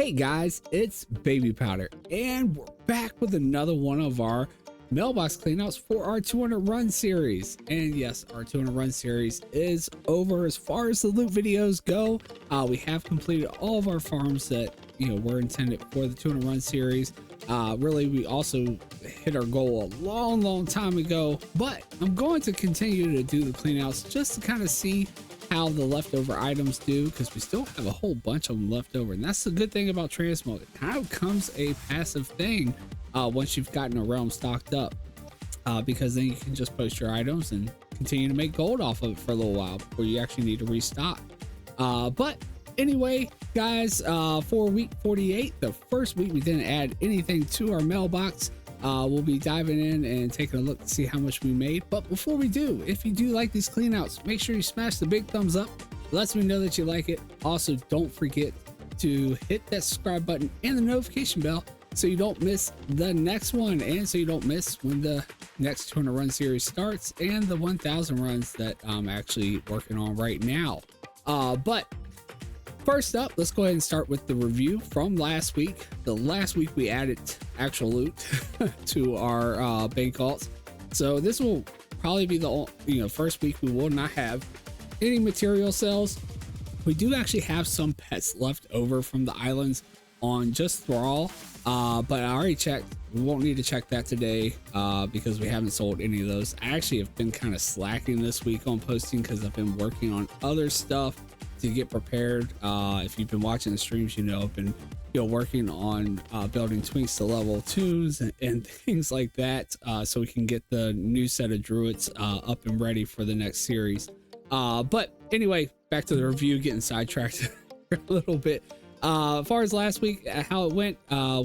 Hey guys, it's Babypowder, and we're back with another one of our mailbox cleanouts for our 200 run series. And yes, our 200 run series is over as far as the loot videos go. We have completed all of our farms that were intended for the 200 run series. Really, we also hit our goal a long time ago, but I'm going to continue to do the cleanouts just to kind of see how the leftover items do, because we still have a whole bunch of them left over. And that's the good thing about transmog. It kind of becomes a passive thing once you've gotten a realm stocked up, because then you can just post your items and continue to make gold off of it for a little while before you actually need to restock. But anyway, guys, for week 48, the first week we didn't add anything to our mailbox. We'll be diving in and taking a look to see how much we made. But before we do, if you do like these cleanouts, make sure you smash the big thumbs up. It lets me know that you like it. Also, don't forget to hit that subscribe button and the notification bell so you don't miss the next one, and so you don't miss when the next 200 run series starts and the 1000 runs that I'm actually working on right now. But first up, let's go ahead and start with the review from last week. The last week we added actual loot to our bank alts. So this will probably be the first week we will not have any material sales. We do actually have some pets left over from the islands on just Thrall, but I already checked. We won't need to check that today because we haven't sold any of those. I actually have been kind of slacking this week on posting because I've been working on other stuff to get prepared. If you've been watching the streams, I've been working on building twinks to level 2s and things like that, so we can get the new set of druids up and ready for the next series. But anyway, back to the review, getting sidetracked a little bit. As far as last week, how it went,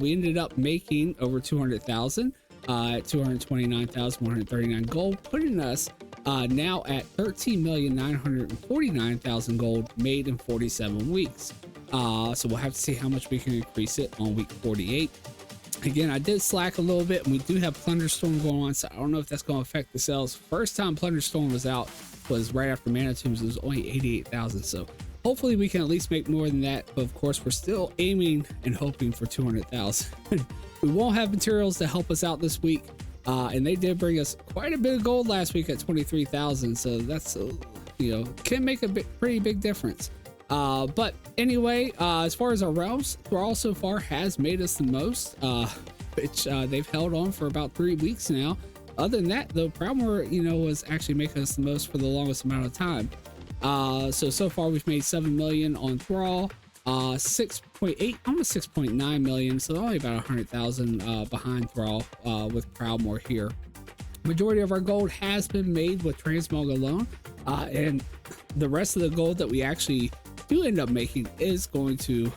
we ended up making over 200,000 at 229,139 gold, putting us now at 13,949,000 gold made in 47 weeks. So we'll have to see how much we can increase it on week 48. Again, I did slack a little bit, and we do have Plunderstorm going on, so I don't know if that's going to affect the sales. First time Plunderstorm was out was right after Mana Tombs. It was only 88,000, so hopefully we can at least make more than that. But of course, we're still aiming and hoping for 200,000. We won't have materials to help us out this week. And they did bring us quite a bit of gold last week at 23,000, so that's can make a pretty big difference. But anyway, as far as our realms, Thrall so far has made us the most, which they've held on for about 3 weeks now. Other than that, though, Proudmoore was actually making us the most for the longest amount of time. So far we've made 7 million on Thrall, 6.8, almost 6.9 million, so only about 100,000 behind Thrall with Proudmoore here. Majority of our gold has been made with transmog alone, and the rest of the gold that we actually do end up making is going to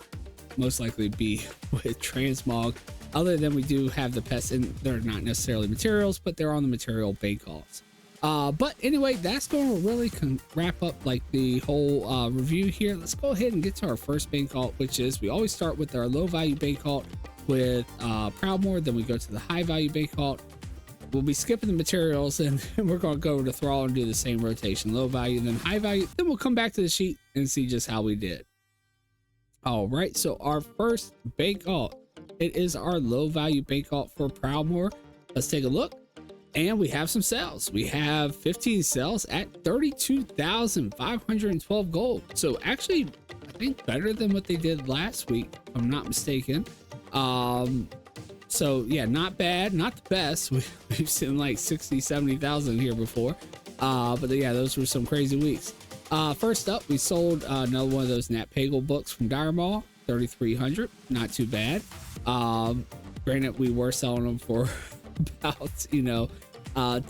most likely be with transmog, other than we do have the pets, and they're not necessarily materials, but they're on the material bank alts. But anyway, that's going to really wrap up like the whole review here. Let's go ahead and get to our first bank alt, which is, we always start with our low value bank alt with Proudmoore, then we go to the high value bank alt. We'll be skipping the materials, and we're going to go to Thrall and do the same rotation, low value, then high value. Then we'll come back to the sheet and see just how we did. All right, so our first bank alt, it is our low value bank alt for Proudmoore. Let's take a look. And we have some sales. We have 15 sales at 32,512 gold. So actually, I think better than what they did last week, if I'm not mistaken. So yeah, not bad, not the best. We've seen like 60, 70,000 here before. But yeah, those were some crazy weeks. First up, we sold another one of those Nat Pagle books from Dire Maul, 3,300. Not too bad. Granted, we were selling them for about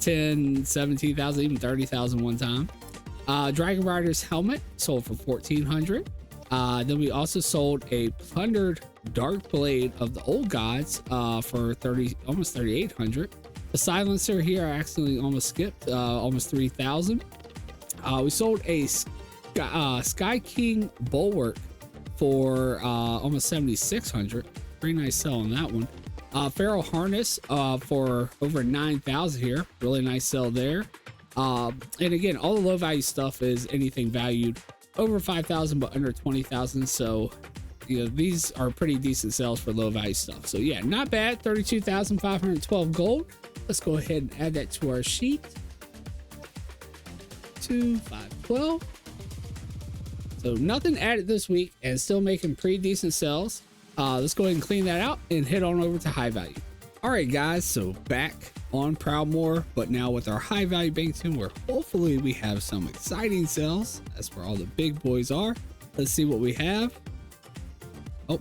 10, 17,000, even 30,000 one time. Dragon Rider's helmet sold for 1,400. Then we also sold a plundered dark blade of the old gods for almost 3,800. The silencer here I accidentally almost skipped, almost 3,000. We sold a Sky King bulwark for almost 7,600. Pretty nice sell on that one. Pharaoh harness for over 9,000 here. Really nice sell there. And again, all the low value stuff is anything valued over 5,000 but under 20,000. So you know, these are pretty decent sales for low value stuff. So yeah, not bad. 32,512 gold. Let's go ahead and add that to our sheet. 2,512. So nothing added this week and still making pretty decent sales. Let's go ahead and clean that out and head on over to high value. All right, guys, so back on Proudmoore, but now with our high value bank tune, where hopefully we have some exciting sales. That's where all the big boys are. Let's see what we have. Oh,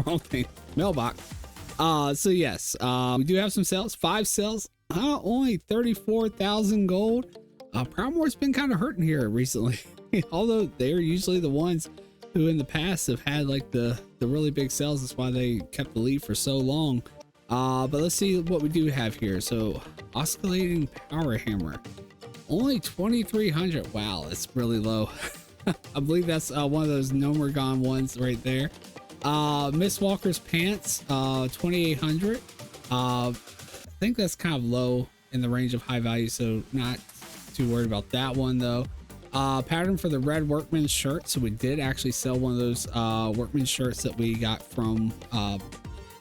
wrong thing. Mailbox. So yes, we do have some sales. 5 sales. Only 34,000 gold. Proudmoore's been kind of hurting here recently. Although they're usually the ones who in the past have had like the really big sales. That's why they kept the lead for so long. But let's see what we do have here. So oscillating power hammer, only 2,300. Wow, that's really low. I believe that's one of those Nomergon ones right there. Miss Walker's pants, 2,800. I think that's kind of low in the range of high value, so not too worried about that one though. Pattern for the red workman's shirt. So we did actually sell one of those workman's shirts that we got from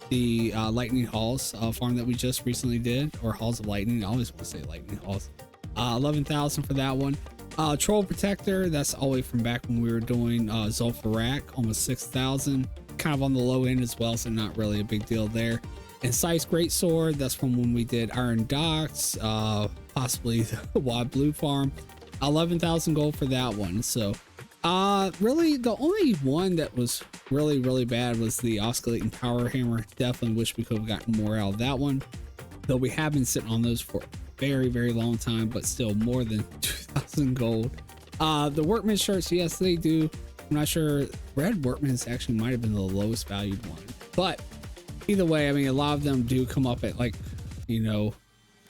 the Lightning Halls farm that we just recently did, or Halls of Lightning. I always want to say Lightning Halls. 11,000 for that one. Troll protector, that's all the way from back when we were doing Zulfarak, almost 6,000. Kind of on the low end as well, so not really a big deal there. And Sice Greatsword, that's from when we did Iron Docks, possibly the Wad Blue farm. 11,000 gold for that one. So really the only one that was really bad was the oscillating power hammer. Definitely wish we could have gotten more out of that one, though we have been sitting on those for a very long time, but still more than 2,000 gold. The workman shirts, yes, they do. I'm not sure. Red workman's actually might have been the lowest valued one, but either way, I mean, a lot of them do come up at, like, you know,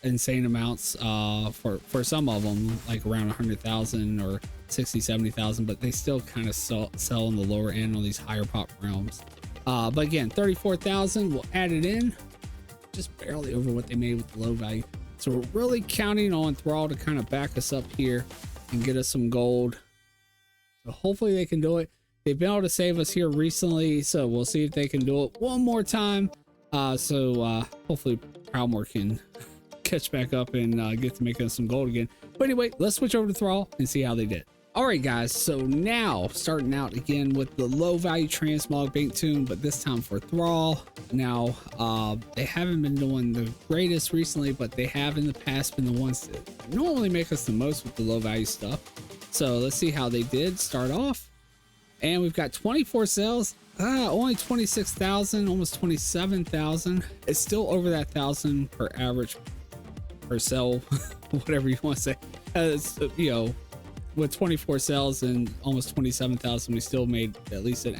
insane amounts for some of them, like around 100,000 or 60-70,000, but they still kind of sell on the lower end on these higher pop realms. But again, 34,000, we'll add it in, just barely over what they made with the low value. So we're really counting on Thrall to kind of back us up here and get us some gold. So hopefully they can do it. They've been able to save us here recently, so we'll see if they can do it one more time. Hopefully Proudmoore can catch back up and get to making us some gold again. But anyway, let's switch over to Thrall and see how they did. All right, guys, so now starting out again with the low value transmog bank tune, but this time for Thrall. Now they haven't been doing the greatest recently, but they have in the past been the ones that normally make us the most with the low value stuff. So let's see how they did start off. And we've got 24 sales, only 26,000, almost 27,000. It's still over that 1,000 per average per sell, whatever you want to say. It's, you know, with 24 sales and almost 27,000, we still made at least an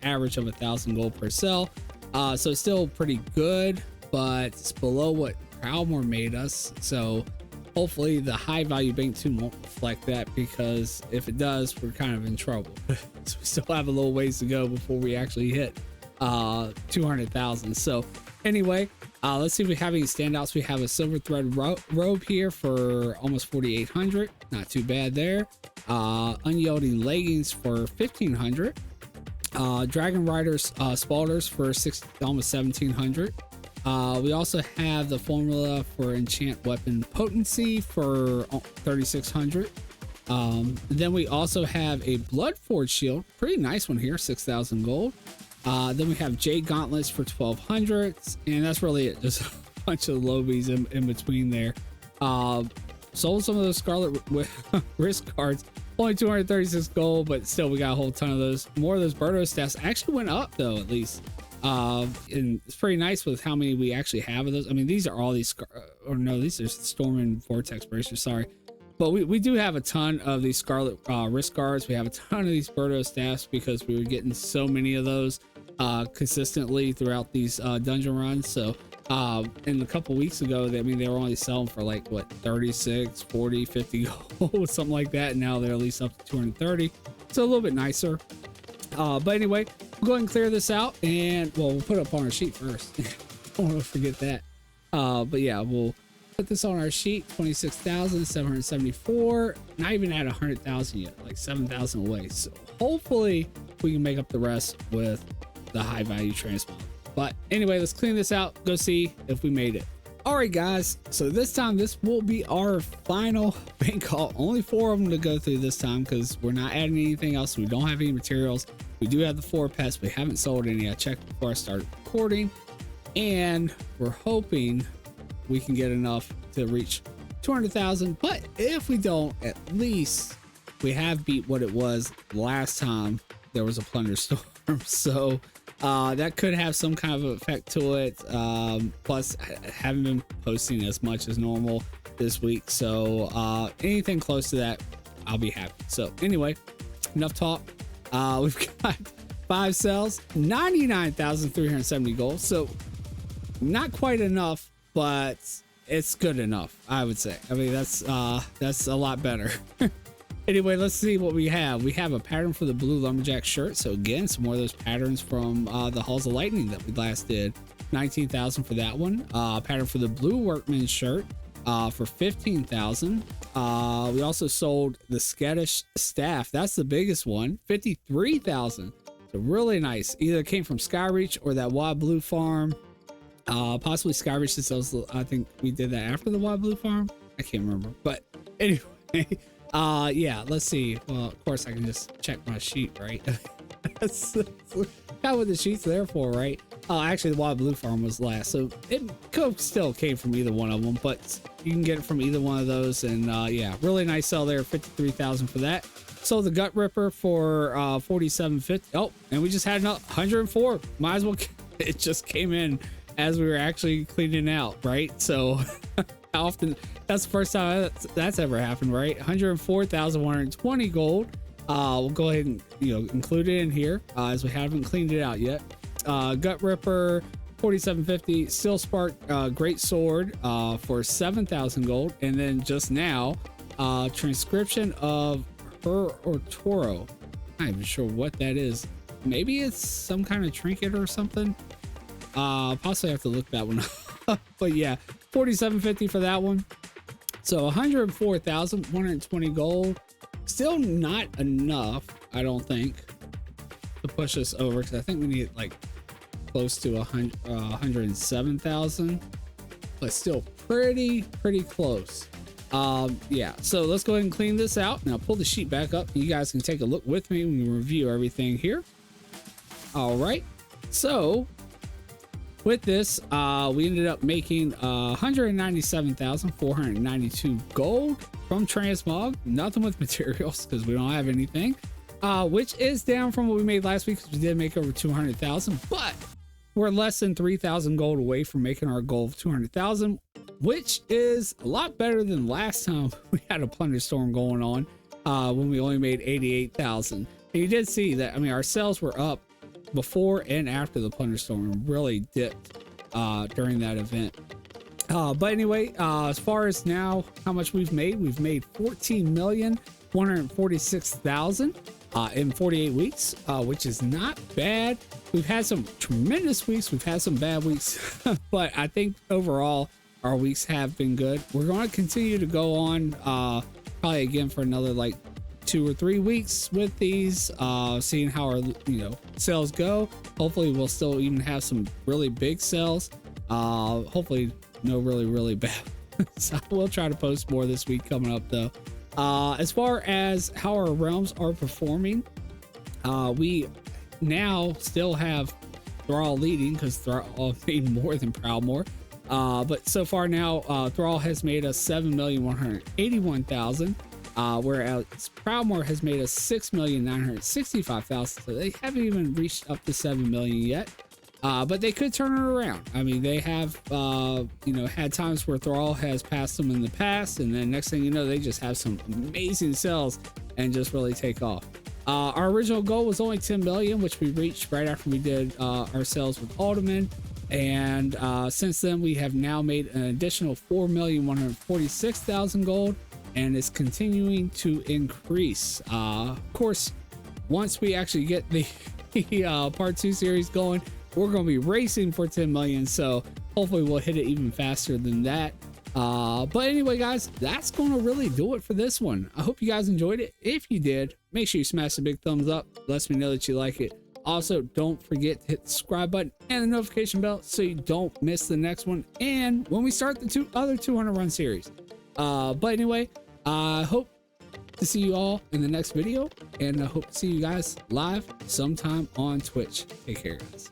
average of 1,000 gold per sell. So it's still pretty good, but it's below what Proudmoore made us. So hopefully the high value bank tune won't reflect that, because if it does, we're kind of in trouble. So we still have a little ways to go before we actually hit 200,000. So anyway, let's see if we have any standouts. We have a silver thread robe here for almost 4,800. Not too bad there. Unyielding leggings for 1,500. Dragon Riders spalders for almost 1,700. We also have the formula for enchant weapon potency for 3,600. Then we also have a blood forge shield, pretty nice one here, 6,000 gold. Then we have jade gauntlets for 1,200, and that's really it. Just a bunch of lobies in between there. Sold some of those scarlet wrist cards, only 236 gold, but still we got a whole ton of those. More of those Birdo staffs actually went up though, at least. And it's pretty nice with how many we actually have of those. I mean, these are all these, or no, these are Storm and Vortex bracers, sorry. But we do have a ton of these scarlet wrist guards. We have a ton of these Birdo staffs because we were getting so many of those consistently throughout these dungeon runs. So and a couple weeks ago, I mean, they were only selling for like what, 36, 40, 50 gold, something like that. And now they're at least up to 230. So a little bit nicer. But anyway, we'll go ahead and clear this out, and well, we'll put it up on our sheet first. Don't want to forget that. But yeah, we'll put this on our sheet. 26,774. Not even at 100,000 yet, like 7,000 away. So hopefully we can make up the rest with the high value transmog. But anyway, let's clean this out, go see if we made it. All right, guys, so this time this will be our final bank haul. Only 4 of them to go through this time because we're not adding anything else. We don't have any materials. We do have the 4 pets. We haven't sold any. I checked before I started recording, and we're hoping we can get enough to reach 200,000. But if we don't, at least we have beat what it was last time there was a plunder storm. So that could have some kind of effect to it. Plus, I haven't been posting as much as normal this week, so anything close to that, I'll be happy. So anyway, enough talk. We've got 5 cells, 99,370 gold. So not quite enough, but it's good enough, I would say. I mean, that's a lot better. Anyway, let's see what we have. We have a pattern for the blue lumberjack shirt. So again, some more of those patterns from the Halls of Lightning that we last did. 19,000 for that one. Pattern for the blue workman shirt for 15,000. We also sold the skittish staff. That's the biggest one, 53,000. So really nice. Either came from Skyreach or that Wild Blue farm. Possibly Skyreach, since I think we did that after the Wild Blue farm. I can't remember, but anyway. Yeah, let's see. Well, of course I can just check my sheet, right? That's kind of what the sheet's there for, right? Actually the Wild Blue farm was last, so it could still came from either one of them, but you can get it from either one of those. And yeah, really nice sell there, 53,000 for that. Sold the Gut Ripper for 4750. Oh, and we just had another 104. Might as well, it just came in as we were actually cleaning out, right? So how often, that's the first time that's ever happened, right? 104,120 gold. We'll go ahead and include it in here as we haven't cleaned it out yet. Gut Ripper 4750, Steel Spark Great Sword for 7,000 gold, and then just now transcription of Her or Toro. I'm not even sure what that is. Maybe it's some kind of trinket or something. Possibly have to look that one up. But yeah, 4750 for that one. So 104,120 gold. Still not enough, I don't think, to push us over, because I think we need like close to 107,000, but still pretty close. Yeah, so let's go ahead and clean this out. Now pull the sheet back up. You guys can take a look with me when we review everything here. All right, so with this, we ended up making 197,492 gold from transmog. Nothing with materials because we don't have anything, which is down from what we made last week, because we did make over 200,000, but we're less than 3,000 gold away from making our goal of 200,000, which is a lot better than last time we had a plunder storm going on, when we only made 88,000. And you did see that, I mean, our sales were up before and after the plunder storm, really dipped during that event. But anyway, as far as now how much we've made 14,146,000 in 48 weeks, which is not bad. We've had some tremendous weeks, we've had some bad weeks, but I think overall our weeks have been good. We're going to continue to go on probably again for another like 2 or 3 weeks with these, seeing how our sales go. Hopefully we'll still even have some really big sales, hopefully no really bad. So we'll try to post more this week coming up though. As far as how our realms are performing, we now still have Thrall leading, because Thrall made more than Proudmoore, but so far now Thrall has made us 7,181,000, whereas Proudmoore has made us 6,965,000. So they haven't even reached up to 7 million yet, but they could turn it around. I mean, they have had times where Thrall has passed them in the past, and then next thing you know, they just have some amazing sales and just really take off. Our original goal was only 10 million, which we reached right after we did our sales with Alderman. And since then, we have now made an additional 4,146,000 gold, and it's continuing to increase. Of course, once we actually get the part 2 series going, we're going to be racing for 10 million. So hopefully we'll hit it even faster than that. But anyway, guys, that's going to really do it for this one. I hope you guys enjoyed it. If you did, make sure you smash the big thumbs up. Lets me know that you like it. Also, don't forget to hit the subscribe button and the notification bell so you don't miss the next one and when we start the other 200 run series. But anyway, I hope to see you all in the next video, and I hope to see you guys live sometime on Twitch. Take care, guys.